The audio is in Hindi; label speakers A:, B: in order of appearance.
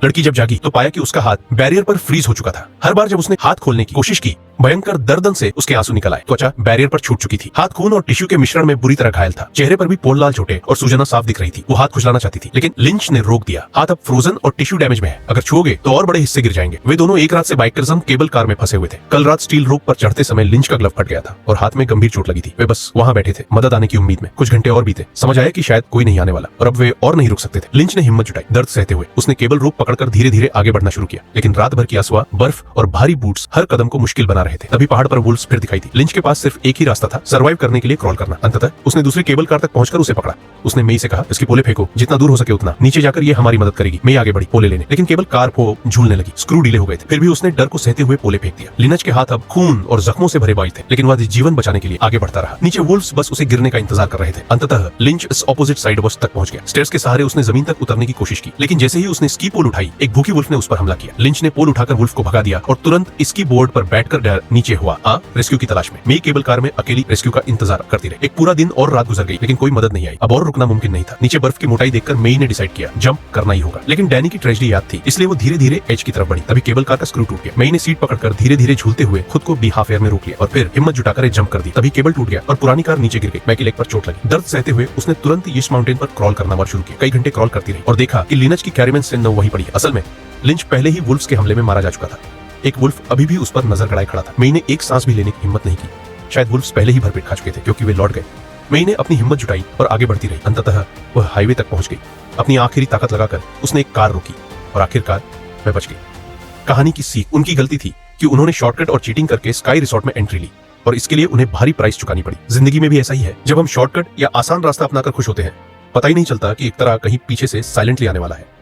A: लड़की जब जागी तो पाया कि उसका हाथ बैरियर पर फ्रीज हो चुका था। हर बार जब उसने हाथ खोलने की कोशिश की, भयंकर दर्दन से उसके आंसू निकल आए। त्वचा बैरियर पर छूट चुकी थी। हाथ खून और टिश्यू के मिश्रण में बुरी तरह घायल था। चेहरे पर भी पोल लाल चोटें और सूजना साफ दिख रही थी। वो हाथ खुजलाना चाहती थी, लेकिन लिंच ने रोक दिया। हाथ अब फ्रोजन और टिश्यू डैमेज में है। अगर छुओगे तो और बड़े हिस्से गिर जाएंगे। वे दोनों एक रात से बाइकर्स केबल कार में फंसे हुए थे। कल रात स्टील रोप पर चढ़ते समय लिंच का ग्लव फट गया था और हाथ में गंभीर चोट लगी थी। वे बस वहां बैठे थे, मदद आने की उम्मीद में। कुछ घंटे और बीते। समझ आया कि शायद कोई नहीं आने वाला और अब वे और नहीं रुक सकते थे। लिंच ने हिम्मत जुटाई। दर्द सहते हुए उसने केबल रोप पकड़कर धीरे धीरे आगे बढ़ना शुरू किया, लेकिन रात भर की अफवाह, बर्फ और भारी बूट्स हर कदम को मुश्किल बना रहे थे। तभी पहाड़ पर वुल्व्स फिर दिखाई दी। लिंच के पास सिर्फ एक ही रास्ता था, सर्वाइव करने के लिए क्रॉल करना। अंततः उसने दूसरी केबल कार तक पहुंचकर उसे पकड़ा। उसने मेई से कहा, इसकी पोले फेंको, जितना दूर हो सके उतना। नीचे जाकर ये हमारी मदद करेगी। मेई आगे बढ़ी पोले लेने, लेकिन केबल कार को झूलने लगी। स्क्रू ढीले हो गए थे। फिर भी उसने डर को सहते हुए पोले फेंक दिया। लिनच के हाथ अब खून और जख्मों से भरे बाई थे, लेकिन वह जीवन बचाने के लिए आगे बढ़ता रहा। नीचे वुल्व्स बस उसे गिरने का इंतजार कर रहे थे। अंततः लिंच इस ऑपोजिट साइड बस तक पहुंच गया। स्टेयर्स के सहारे उसने जमीन तक उतरने की कोशिश की, लेकिन जैसे ही उसने स्की पोल उठाई, एक भूखी वुल्फ ने उस पर हमला किया। लिंच ने पोल उठाकर वुल्फ को भगा दिया और तुरंत इसकी बोर्ड पर बैठकर नीचे हुआ रेस्क्यू की तलाश में। मेई केबल कार में अकेली रेस्क्यू का इंतजार करती रही। एक पूरा दिन और रात गुजर गई, लेकिन कोई मदद नहीं आई। अब और रुकना मुमकिन नहीं था। नीचे बर्फ की मोटाई देखकर मेई ने डिसाइड किया, जंप करना ही होगा। लेकिन डैनी की ट्रेजेडी याद थी, इसलिए वो धीरे धीरे एज की तरफ बढ़ी। तभी केबल कार का स्क्रू टूट गया। मेई ने सीट पकड़कर धीरे धीरे झूलते हुए खुद को भी हाफ एयर में रोक लिया और फिर हिम्मत जुटाकर जंप कर दी। तभी केबल टूट गया और पुरानी कार नीचे गिर गई। मैकी लेग पर चोट लगी। दर्द सहते हुए उसने तुरंत ईस्ट माउंटेन पर क्रॉल करना शुरू किया। कई घंटे क्रॉल करती रही और देखा कि लिनच की कैरीमैन सिंह वहीं पड़ी है। असल में लिंच पहले ही वुल्व्स के हमले में मारा जा चुका था। एक वुल्फ अभी भी उस पर नजर गड़ाए खड़ा था। मेई ने एक सांस भी लेने की हिम्मत नहीं की। शायद वुल्व्स पहले ही भरपेट खा चुके थे, क्योंकि वे लौट गए। मेई ने अपनी हिम्मत जुटाई और आगे बढ़ती रही। अंततः वह हाईवे तक पहुंच गई। अपनी आखिरी ताकत लगाकर उसने एक कार रोकी और आखिरकार वह बच गई। कहानी की सीख, उनकी गलती थी कि उन्होंने शॉर्टकट और चीटिंग करके स्काई रिसोर्ट में एंट्री ली और इसके लिए उन्हें भारी प्राइस चुकानी पड़ी। जिंदगी में भी ऐसा ही है। जब हम शॉर्टकट या आसान रास्ता अपनाकर खुश होते हैं, पता ही नहीं चलता कि एक तरह कहीं पीछे से साइलेंटली आने वाला है।